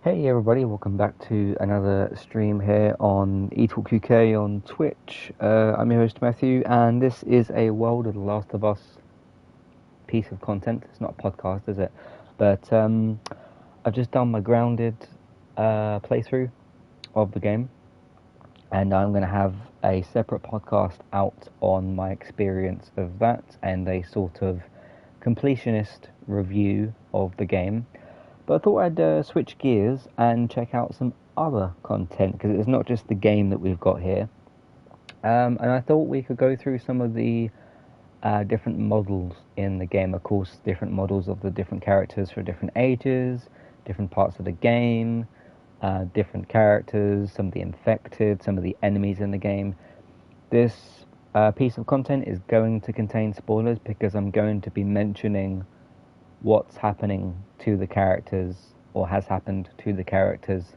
Hey everybody, welcome back to another stream here on Tlou2 on Twitch. I'm your host Matthew, and this is a World of the Last of Us piece of content. It's not a podcast, is it? But I've just done my grounded playthrough of the game, and I'm going to have a separate podcast out on my experience of that and a sort of completionist review of the game. But I thought I'd switch gears and check out some other content, because it's not just the game that we've got here. And I thought we could go through some of the different models in the game. Of course, different models of the different characters for different ages, different parts of the game, different characters, some of the infected, some of the enemies in the game. This piece of content is going to contain spoilers, because I'm going to be mentioning what's happening to the characters, or has happened to the characters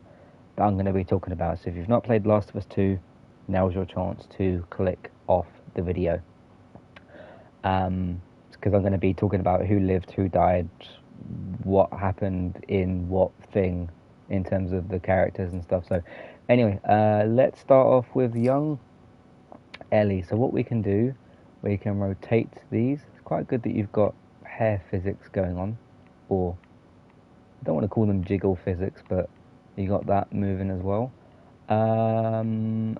that I'm going to be talking about. So if you've not played Last of Us 2, now's your chance to click off the video. Because I'm going to be talking about who lived, who died, what happened in what thing in terms of the characters and stuff. So anyway, let's start off with young Ellie. So what we can do, we can rotate these. It's quite good that you've got hair physics going on, or I don't want to call them jiggle physics, but you got that moving as well. Hide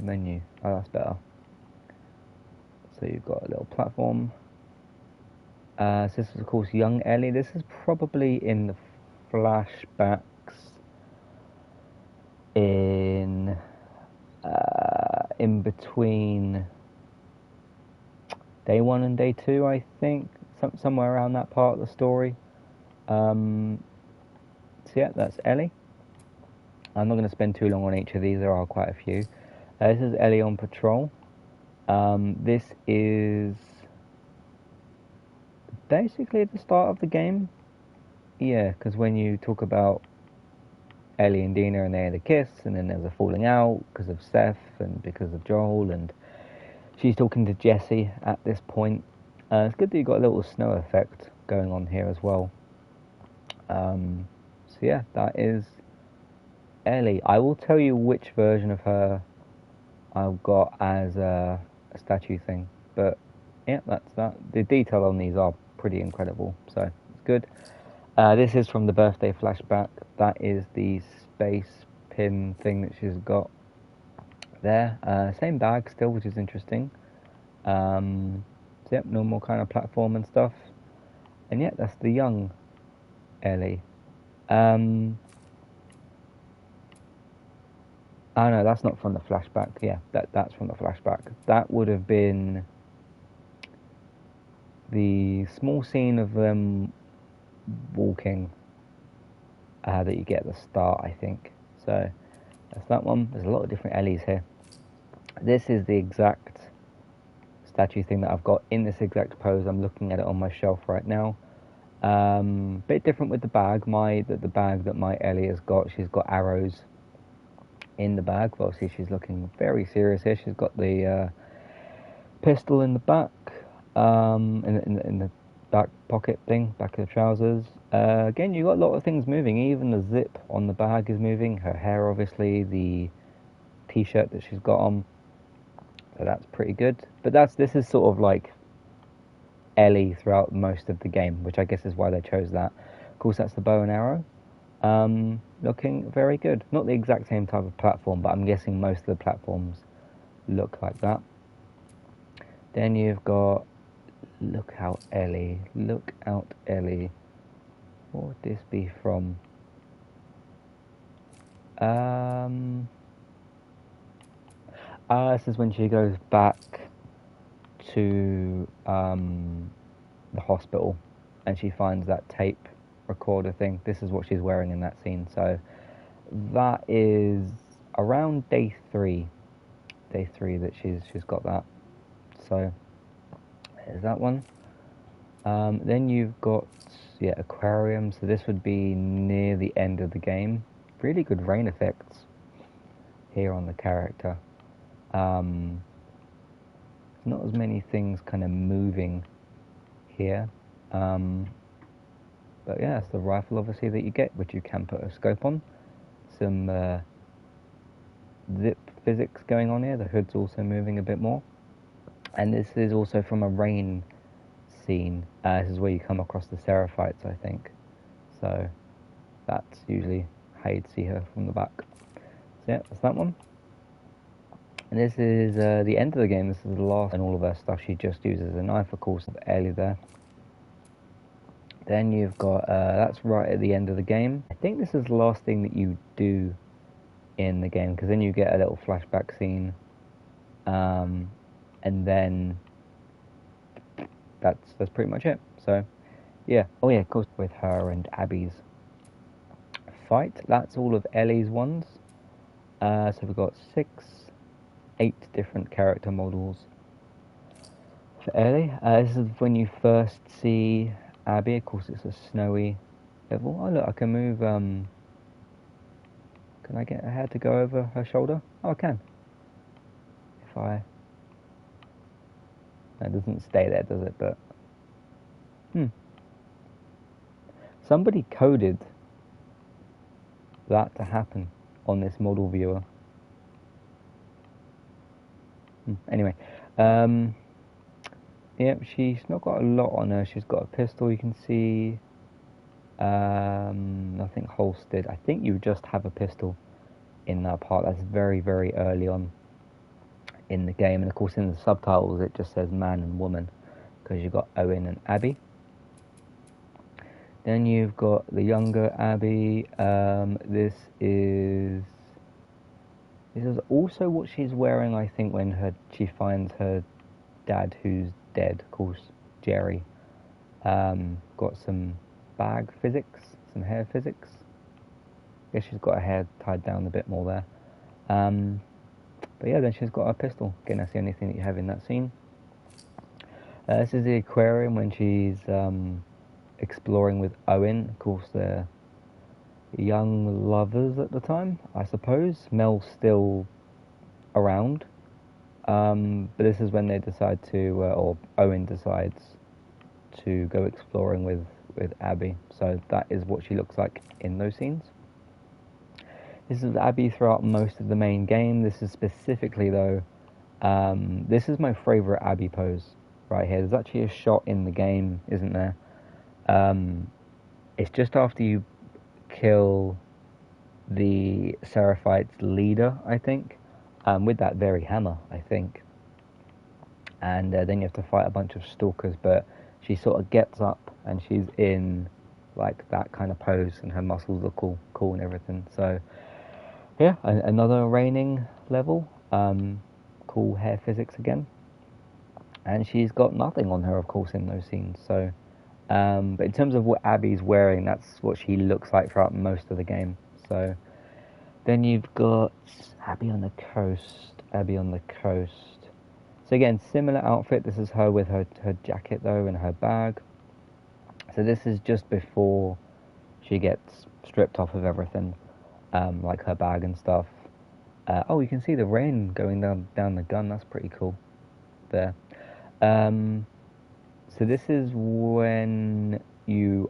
menu. Oh, that's better. So you've got a little platform. So this is of course young Ellie. This is probably in the flashbacks in between day 1 and day 2, I think, somewhere around that part of the story. So yeah, that's Ellie. I'm not going to spend too long on each of these. There are quite a few. This is Ellie on patrol. This is basically at the start of the game. Yeah, because when you talk about Ellie and Dina and they had a kiss, and then there's a falling out because of Seth and because of Joel, and she's talking to Jesse at this point. It's good that you got a little snow effect going on here as well. So yeah, that is Ellie. I will tell you which version of her I've got as a statue thing, but yeah, that's that. The detail on these are pretty incredible, so it's good. This is from the birthday flashback. That is the space pin thing that she's got there. Same bag still, which is interesting. So yep, normal kind of platform and stuff. And yeah, that's the young Ellie. Oh no, that's not from the flashback. Yeah, that's from the flashback. That would have been the small scene of them walking that you get at the start, I think. So that's that one. There's a lot of different Ellies here. This is the exact statue thing that I've got in this exact pose. I'm looking at it on my shelf right now. Bit different with the bag. The bag that my Ellie has got, she's got arrows in the bag. But obviously, she's looking very serious here. She's got the pistol in the back, in the back pocket thing, back of the trousers. Again, you got a lot of things moving. Even the zip on the bag is moving. Her hair, obviously, the t-shirt that she's got on. So that's pretty good. But this is sort of like Ellie throughout most of the game, which I guess is why they chose that. Of course, that's the bow and arrow. Looking very good. Not the exact same type of platform, but I'm guessing most of the platforms look like that. Then you've got Look Out Ellie. Look Out Ellie. What would this be from? This is when she goes back to the hospital and she finds that tape recorder thing. This is what she's wearing in that scene. So that is around day 3 that she's got that. So there's that one. Then you've got aquarium. So this would be near the end of the game. Really good rain effects here on the character. Not as many things kind of moving here, but But yeah, it's the rifle obviously that you get, which you can put a scope on. Some zip physics going on here. The hood's also moving a bit more. And this is also from a rain scene. This is where you come across the Seraphites, I think. So that's usually how you'd see her from the back. So yeah, that's that one. And this is the end of the game. This is the last, and all of her stuff she just uses a knife, of course, of Ellie there. Then you've got, that's right at the end of the game. I think this is the last thing that you do in the game, because then you get a little flashback scene. And then that's pretty much it. So yeah. Oh yeah, of course, with her and Abby's fight. That's all of Ellie's ones. So we've got 8 different character models for Ellie. This is when you first see Abby. Of course, it's a snowy level. Oh look, I can move. Can I get her hair to go over her shoulder? Oh, I can. If I. It doesn't stay there, does it? But somebody coded that to happen on this model viewer. Anyway, yeah, she's not got a lot on her. She's got a pistol, you can see. Nothing holstered. I think you just have a pistol in that part. That's very, very early on in the game. And of course, in the subtitles, it just says man and woman, because you've got Owen and Abby. Then you've got the younger Abby. This is also what she's wearing, I think, when she finds her dad, who's dead, of course, Jerry. Got some bag physics, some hair physics. I guess she's got her hair tied down a bit more there. But yeah, then she's got a pistol. Again, that's the only thing that you have in that scene. This is the aquarium when she's exploring with Owen. Of course, they're young lovers at the time, I suppose. Mel's still around. But this is when they decide to, or Owen decides to go exploring with Abby. So that is what she looks like in those scenes. This is Abby throughout most of the main game. This is specifically, though, this is my favourite Abby pose right here. There's actually a shot in the game, isn't there? It's just after you kill the Seraphite's leader, I think, with that very hammer, I think. And then you have to fight a bunch of stalkers, but she sort of gets up and she's in like that kind of pose, and her muscles are cool and everything. So yeah, another raining level. Cool hair physics again. And she's got nothing on her, of course, in those scenes. So, but in terms of what Abby's wearing, that's what she looks like throughout most of the game. So then you've got Abby on the coast. So again, similar outfit. This is her with her jacket, though, and her bag. So this is just before she gets stripped off of everything, like her bag and stuff. Oh, you can see the rain going down the gun. That's pretty cool there. So this is when you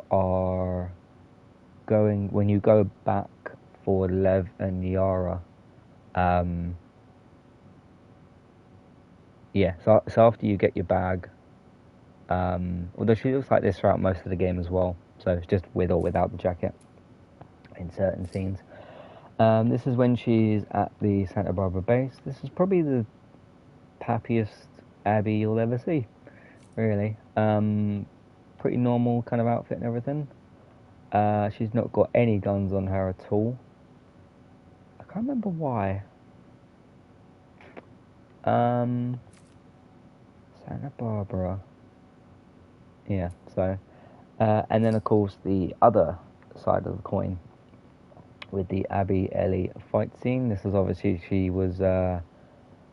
go back for Lev and Yara. Yeah, so after you get your bag, although she looks like this throughout most of the game as well, so it's just with or without the jacket in certain scenes. This is when she's at the Santa Barbara base. This is probably the happiest Abby you'll ever see, really. Pretty normal kind of outfit and everything. She's not got any guns on her at all. I can't remember why. Santa Barbara. Yeah, so. And then, of course, the other side of the coin with the Abby-Ellie fight scene. This is obviously, she was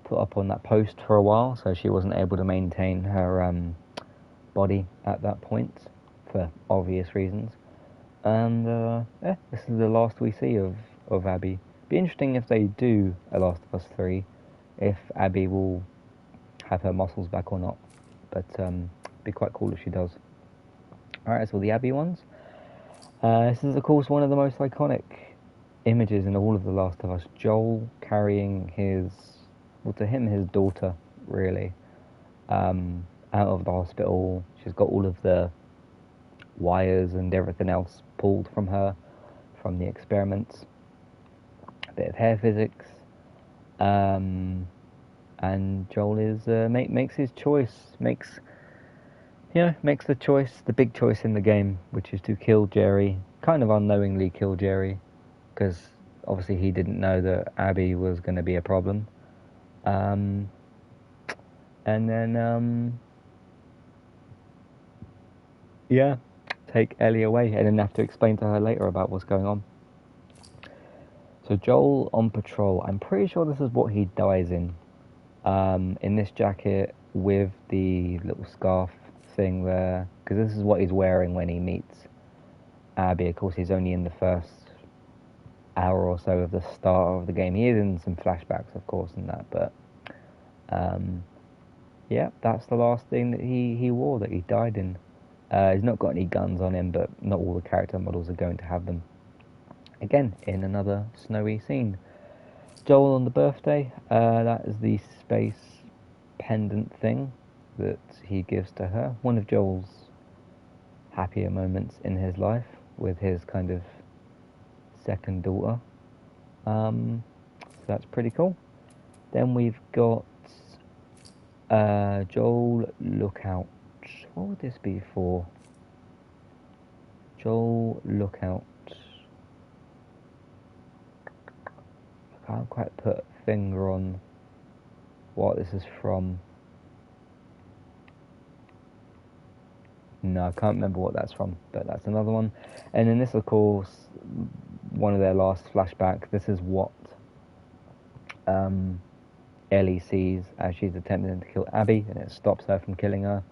put up on that post for a while, so she wasn't able to maintain her body at that point for obvious reasons. And yeah, this is the last we see of Abby. Be interesting if they do A Last of Us 3, if Abby will have her muscles back or not. But be quite cool if she does. Alright, that's all the Abby ones. This is, of course, one of the most iconic images in all of The Last of Us. Joel carrying his, well, to him, his daughter, really, out of the hospital. She's got all of the wires and everything else pulled from her from the experiments. A bit of hair physics. And Joel is makes his choice, makes the choice, the big choice in the game, which is to kill Jerry, kind of unknowingly kill Jerry, because obviously he didn't know that Abby was going to be a problem. And then take Ellie away, and then have to explain to her later about what's going on. So Joel on patrol. I'm pretty sure this is what he dies in this jacket with the little scarf thing there, because this is what he's wearing when he meets Abby. Of course, he's only in the first hour or so of the start of the game. He is in some flashbacks, of course, and that, but that's the last thing that he wore, that he died in. He's not got any guns on him, but not all the character models are going to have them. Again, in another snowy scene. Joel on the birthday, that is the space pendant thing that he gives to her. One of Joel's happier moments in his life with his kind of second daughter. So that's pretty cool. Then we've got Joel Lookout. What would this be for? Joel Lookout. I can't quite put a finger on what this is from. No, I can't remember what that's from, but that's another one. And then this, of course, one of their last flashbacks. This is what Ellie sees as she's attempting to kill Abby, and it stops her from killing her.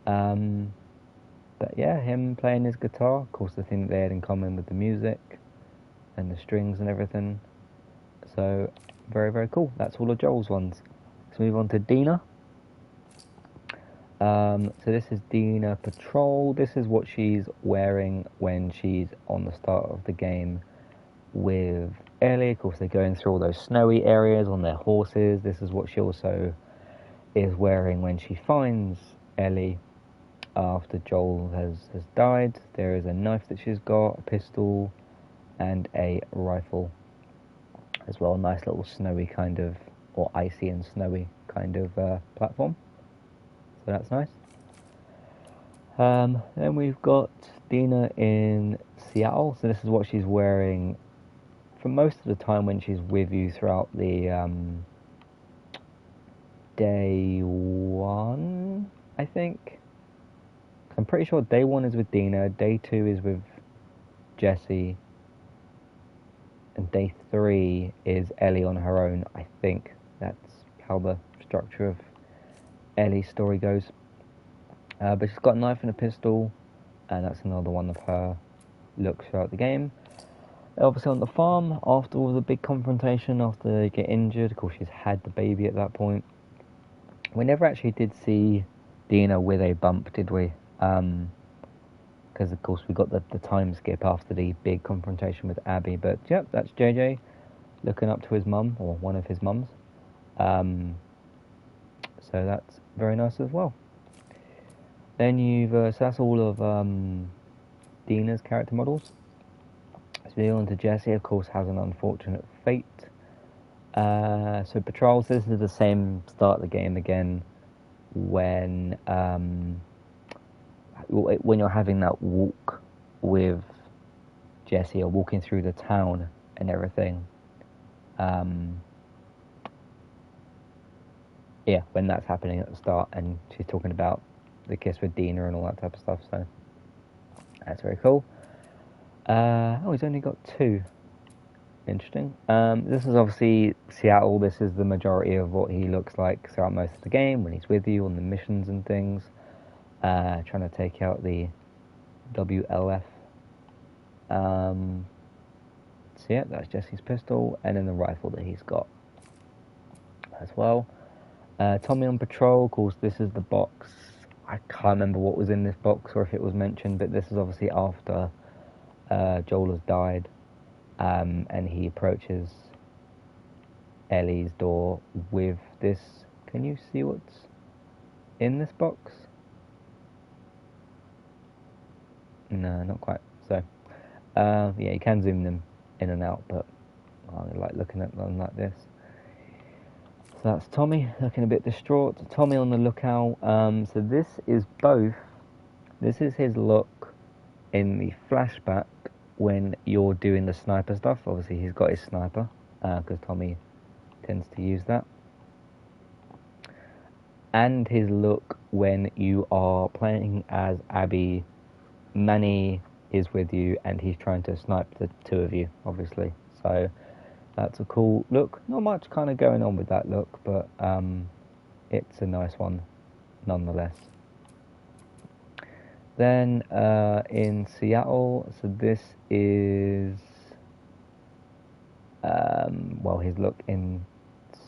But yeah, him playing his guitar, of course, the thing that they had in common with the music and the strings and everything. So very, very cool. That's all of Joel's ones. Let's move on to Dina. So this is Dina Patrol. This is what she's wearing when she's on the start of the game with Ellie. Of course, they're going through all those snowy areas on their horses. This is what she also is wearing when she finds Ellie after Joel has died. There is a knife that she's got, a pistol, and a rifle as well. Nice little snowy kind of, or icy and snowy kind of platform. So that's nice. Then we've got Dina in Seattle. So this is what she's wearing for most of the time when she's with you throughout the day one, I think. I'm pretty sure day one is with Dina, day two is with Jesse, and day three is Ellie on her own. I think that's how the structure of Ellie's story goes. But she's got a knife and a pistol, and that's another one of her looks throughout the game. Obviously on the farm, after all the big confrontation, after they get injured, of course she's had the baby at that point. We never actually did see Dina with a bump, did we? Because of course we got the time skip after the big confrontation with Abby. But yep, that's JJ looking up to his mum, or one of his mums. So that's very nice as well. Then so that's all of Dina's character models. So moving on to Jesse, of course, has an unfortunate fate. So patrols, this is the same start of the game again, when you're having that walk with Jesse, or walking through the town and everything. When that's happening at the start, and she's talking about the kiss with Dina and all that type of stuff, so that's very cool. He's only got 2. Interesting. This is obviously Seattle. This is the majority of what he looks like throughout most of the game when he's with you on the missions and things, trying to take out the WLF. So yeah, that's Jesse's pistol, and then the rifle that he's got as well. Tommy on patrol. Of course, this is the box. I can't remember what was in this box or if it was mentioned, but this is obviously after Joel has died, and he approaches Ellie's door with this. Can you see what's in this box? No, not quite. So, yeah, you can zoom them in and out, but I like looking at them like this. So that's Tommy looking a bit distraught. Tommy on the lookout. So this is both. This is his look in the flashback when you're doing the sniper stuff. Obviously, he's got his sniper because Tommy tends to use that. And his look when you are playing as Abby. Manny is with you and he's trying to snipe the two of you, obviously. So that's a cool look. Not much kind of going on with that look, but it's a nice one nonetheless. Then in Seattle, so this is well, his look in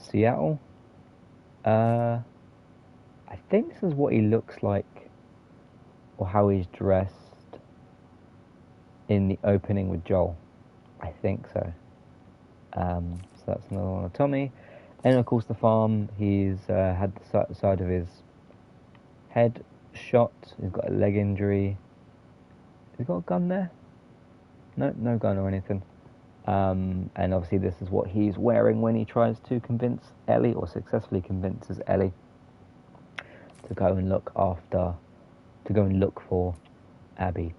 Seattle. I think this is what he looks like, or how he's dressed in the opening with Joel. I think so. So that's another one of Tommy. And of course the farm, he's had the side of his head shot. He's got a leg injury. Has he got a gun there? No, no gun or anything. And obviously this is what he's wearing when he tries to convince Ellie, or successfully convinces Ellie to go and look for Abby.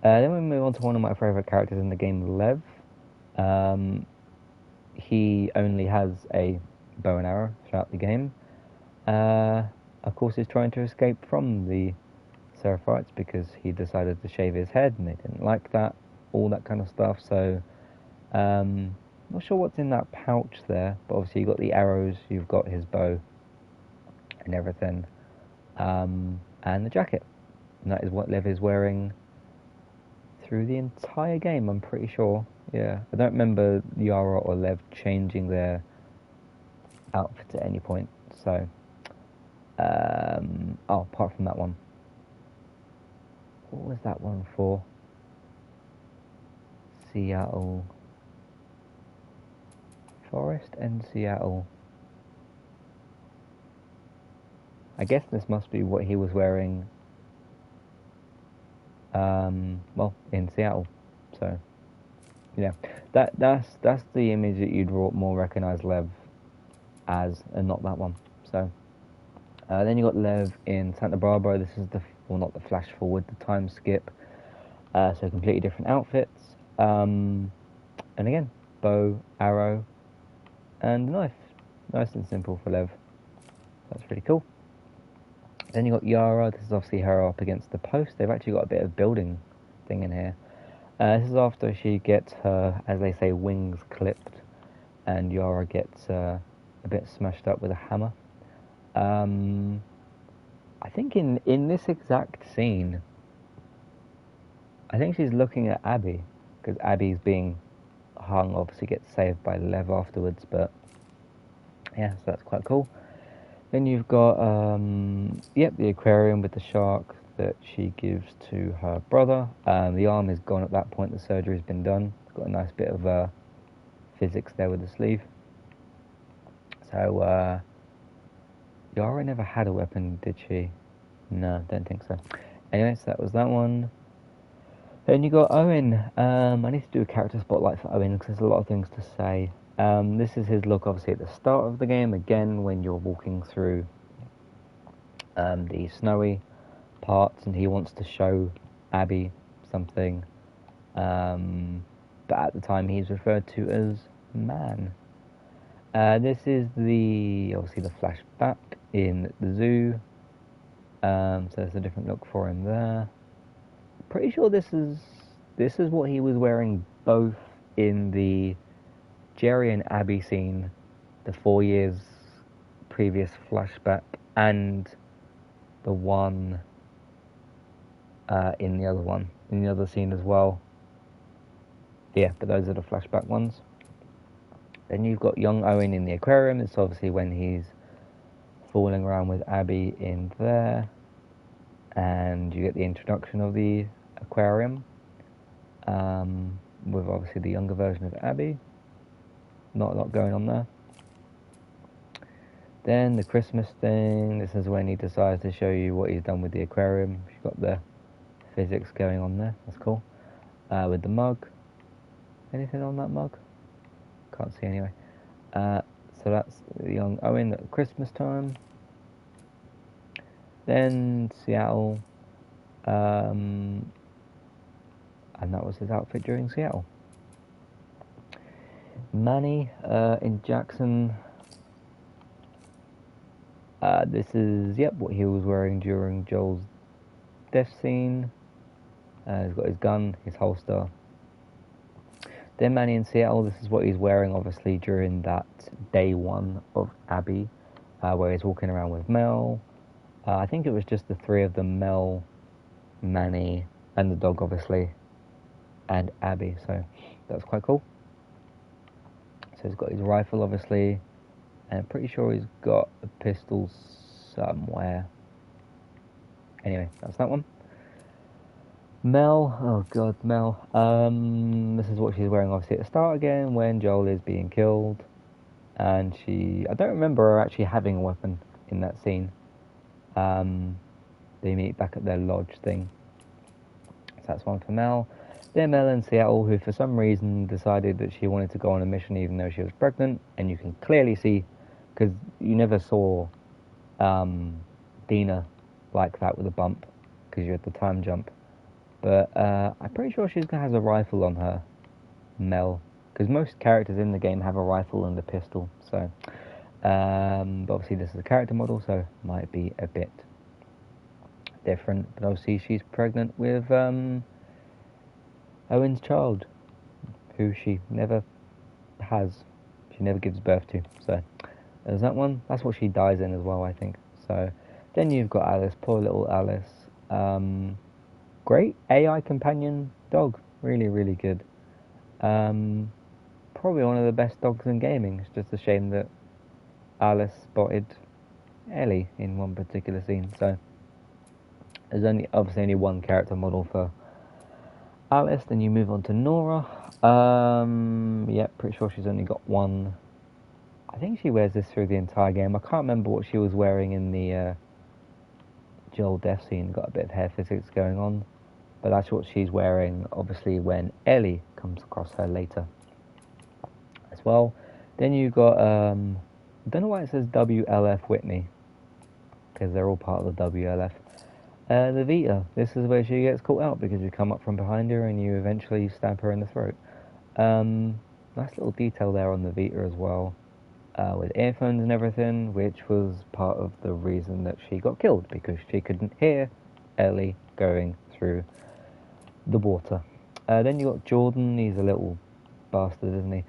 Then we move on to one of my favourite characters in the game, Lev. He only has a bow and arrow throughout the game. Of course, he's trying to escape from the Seraphites because he decided to shave his head and they didn't like that, all that kind of stuff. So, not sure what's in that pouch there, but obviously you've got the arrows, you've got his bow and everything, and the jacket. And that is what Lev is wearing through the entire game, I'm pretty sure. Yeah, I don't remember Yara or Lev changing their outfits at any point. So, apart from that one. What was that one for? Seattle. Forest and Seattle. I guess this must be what he was wearing, well, in Seattle. So, yeah, that's the image that you'd more recognise Lev as, and not that one. So, then you got Lev in Santa Barbara. This is not the flash forward, the time skip. So completely different outfits. And again, bow, arrow, and knife. Nice and simple for Lev. That's pretty cool. Then you got Yara. This is obviously her up against the post. They've actually got a bit of building thing in here. This is after she gets her, as they say, wings clipped, and Yara gets a bit smashed up with a hammer. I think in this exact scene, I think she's looking at Abby, because Abby's being hung, obviously gets saved by Lev afterwards, but yeah, so that's quite cool. Then you've got, the aquarium with the shark that she gives to her brother. The arm is gone at that point, the surgery's been done. Got a nice bit of physics there with the sleeve. So, Yara never had a weapon, did she? No, don't think so. Anyway, so that was that one. Then you got Owen. I need to do a character spotlight for Owen because there's a lot of things to say. This is his look, obviously, at the start of the game. Again, when you're walking through the snowy parts, and he wants to show Abby something. But at the time, he's referred to as Man. This is obviously the flashback in the zoo. So there's a different look for him there. Pretty sure this is what he was wearing both in the Jerry and Abby scene, the 4 years previous flashback, and the one in the other scene as well. Yeah, but those are the flashback ones. Then you've got young Owen in the aquarium. It's obviously when he's fooling around with Abby in there, and you get the introduction of the aquarium. with obviously the younger version of Abby. Not a lot going on there. Then the Christmas thing, this is when he decides to show you what he's done with the aquarium. You've got the physics going on there, that's cool. With the mug. Anything on that mug? Can't see anyway. So that's the young Owen at Christmas time. Then Seattle. And that was his outfit during Seattle. Manny in Jackson. This is, yep, what he was wearing during Joel's death scene. He's got his gun, his holster. Then Manny in Seattle, this is what he's wearing obviously during that day one of Abby, where he's walking around with Mel. I think it was just the three of them, Mel, Manny, and the dog obviously, and Abby, so that's quite cool. So he's got his rifle obviously, and I'm pretty sure he's got a pistol somewhere. Anyway, that's that one. Mel, oh god, Mel. This is what she's wearing obviously at the start again when Joel is being killed. And I don't remember her actually having a weapon in that scene. They meet back at their lodge thing. So that's one for Mel. Then Mel in Seattle, who for some reason decided that she wanted to go on a mission even though she was pregnant. And you can clearly see, because you never saw Dina like that with a bump, because you had the time jump. But I'm pretty sure she has a rifle on her, Mel, because most characters in the game have a rifle and a pistol. So, but obviously this is a character model, so might be a bit different. But obviously she's pregnant with Owen's child, who she never has. She never gives birth to. So there's that one. That's what she dies in as well, I think. So then you've got Alice, poor little Alice. Great AI companion dog, really, really good. Probably one of the best dogs in gaming. It's just a shame that Alice spotted Ellie in one particular scene. So there's obviously only one character model for Alice. Then you move on to Nora. Yeah, pretty sure she's only got one. I think she wears this through the entire game. I can't remember what she was wearing in the Joel death scene. Got a bit of hair physics going on. But that's what she's wearing, obviously, when Ellie comes across her later as well. Then you've got, I don't know why it says WLF Whitney, because they're all part of the WLF. The Vita, this is where she gets caught out, because you come up from behind her and you eventually stab her in the throat. Nice little detail there on the Vita as well, with earphones and everything, which was part of the reason that she got killed, because she couldn't hear Ellie going through the water. Then you got Jordan. He's a little bastard, isn't he?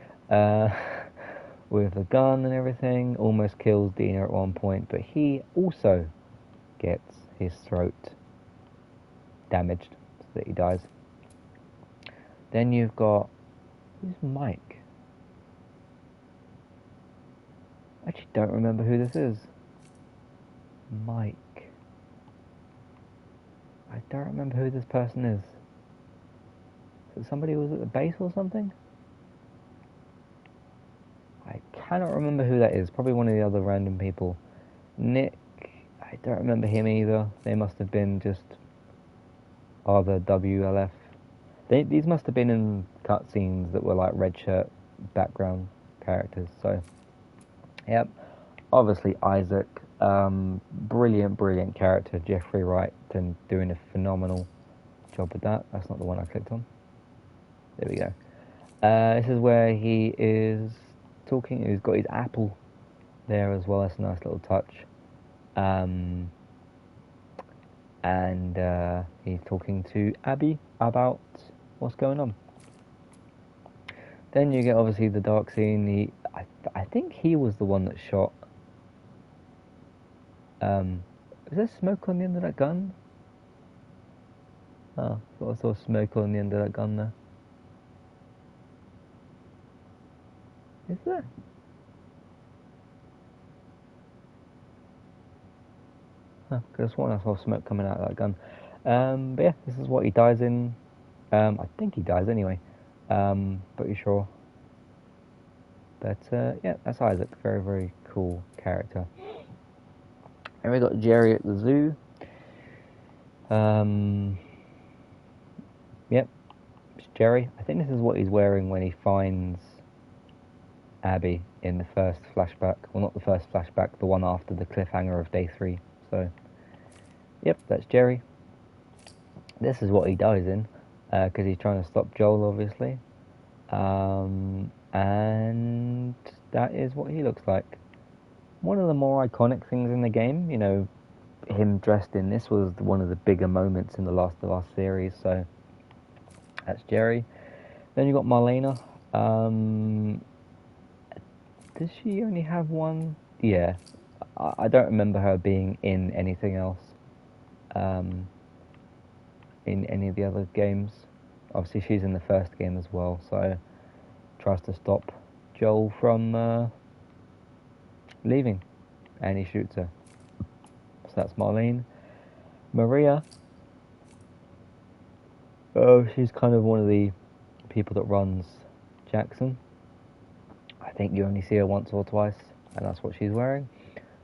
With a gun and everything. Almost kills Dina at one point, but he also gets his throat damaged so that he dies. Then you've got, who's Mike? I actually don't remember who this is. Mike. I don't remember who this person is. Somebody who was at the base or something? I cannot remember who that is. Probably one of the other random people. Nick, I don't remember him either. They must have been just other WLF. These must have been in cutscenes that were like red shirt background characters. So, yep. Obviously Isaac, brilliant character. Jeffrey Wright and doing a phenomenal job with that. That's not the one I clicked on. There we go. This is where he is talking. He's got his apple there as well. That's a nice little touch. And he's talking to Abby about what's going on. Then you get obviously the dark scene. I think he was the one that shot. Is there smoke on the end of that gun? Oh, I thought I saw smoke on the end of that gun there. Is there? Huh, could have sworn I saw smoke coming out of that gun. But yeah, this is what he dies in. I think he dies anyway. Pretty sure. But yeah, that's Isaac. Very, very cool character. And we got Jerry at the zoo. Yep, it's Jerry. I think this is what he's wearing when he finds Abby in the first flashback. Well, not the first flashback, the one after the cliffhanger of day 3. So, yep, that's Jerry. This is what he dies in, because he's trying to stop Joel, obviously. And that is what he looks like. One of the more iconic things in the game, you know, him dressed in this was one of the bigger moments in the Last of Us series, so that's Jerry. Then you got Marlena. Does she only have one? Yeah. I don't remember her being in anything else. In any of the other games. Obviously, she's in the first game as well, so tries to stop Joel from leaving, and he shoots her. So that's Marlene. Maria. Oh, she's kind of one of the people that runs Jackson. I think you only see her once or twice, and that's what she's wearing.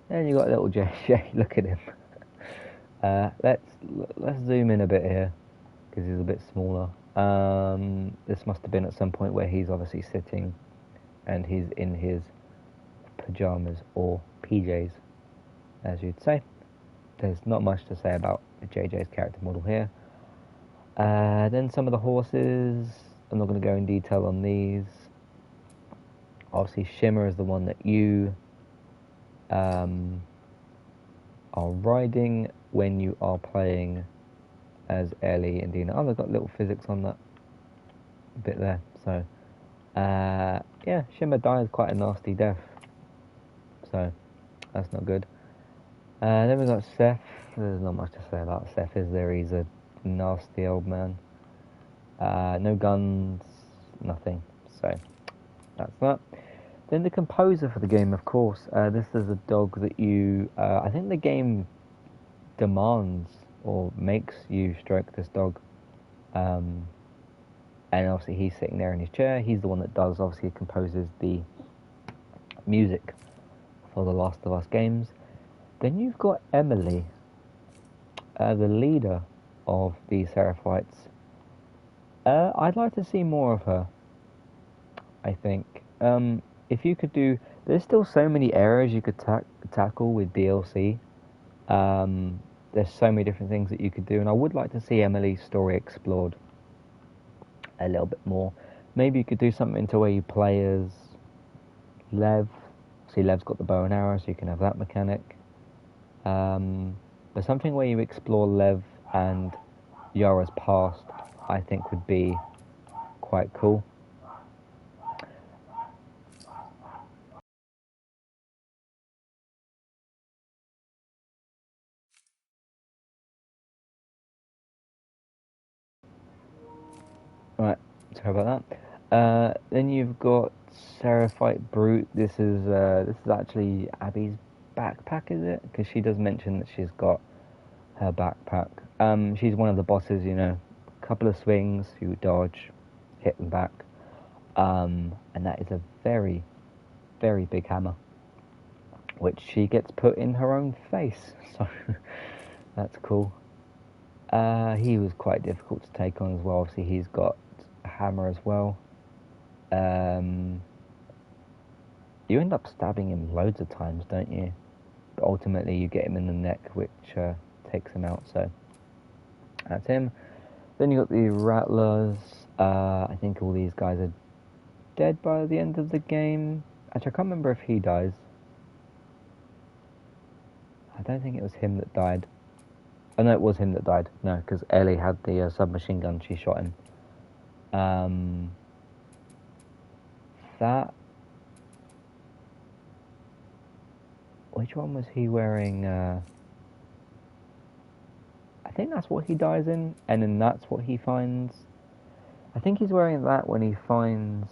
Then you got little JJ. Look at him. Let's zoom in a bit here because he's a bit smaller. This must have been at some point where he's obviously sitting, and he's in his pajamas or PJs, as you'd say. There's not much to say about JJ's character model here. Then some of the horses. I'm not going to go in detail on these. Obviously, Shimmer is the one that you are riding when you are playing as Ellie and Dina. Oh, they've got little physics on that bit there. So, yeah, Shimmer dies quite a nasty death. So, that's not good. Then we've got Seth. There's not much to say about Seth, is there? He's a nasty old man. No guns, nothing. So, that's that. Then the composer for the game, of course. This is a dog that you... I think the game demands or makes you stroke this dog. And obviously he's sitting there in his chair. He's the one that does, obviously, composes the music for the Last of Us games. Then you've got Emily, the leader of the Seraphites. I'd like to see more of her, I think. If you could do... There's still so many areas you could tackle with DLC. There's so many different things that you could do, and I would like to see Emily's story explored a little bit more. Maybe you could do something to where you play as Lev. See, Lev's got the bow and arrow, so you can have that mechanic. But something where you explore Lev and Yara's past, I think would be quite cool. Right, sorry about that. Then you've got Seraphite Brute. This is actually Abby's backpack, is it? Because she does mention that she's got her backpack. She's one of the bosses, you know. A couple of swings, you dodge, hit them back. And that is a very, very big hammer, which she gets put in her own face. So that's cool. He was quite difficult to take on as well. Obviously, he's got a hammer as well. You end up stabbing him loads of times, don't you? But ultimately, you get him in the neck, which takes him out. So that's him. Then you got the Rattlers. I think all these guys are dead by the end of the game. Actually, I can't remember if he dies. I don't think it was him that died. Oh no, it was him that died. No, because Ellie had the submachine gun. She shot him. That... Which one was he wearing? I think that's what he dies in, and then that's what he finds. I think he's wearing that when he finds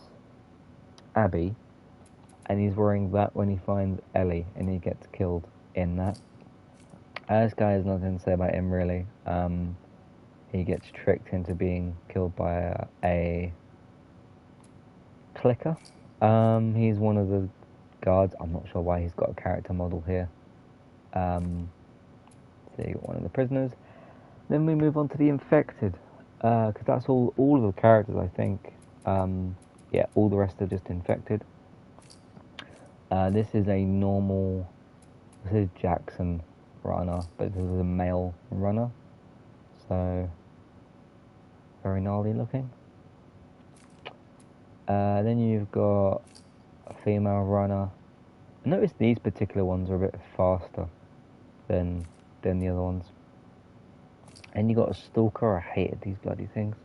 Abby, and he's wearing that when he finds Ellie, and he gets killed in that. This guy has nothing to say about him, really. he gets tricked into being killed by a clicker. He's one of the guards. I'm not sure why he's got a character model here. So you got one of the prisoners. Then we move on to the infected, because that's all of the characters, I think. Yeah, all the rest are just infected. This is a normal. This is Jackson runner, but this is a male runner, so very gnarly looking. Then you've got a female runner. I noticed these particular ones are a bit faster than the other ones. And you got a stalker. I hated these bloody things.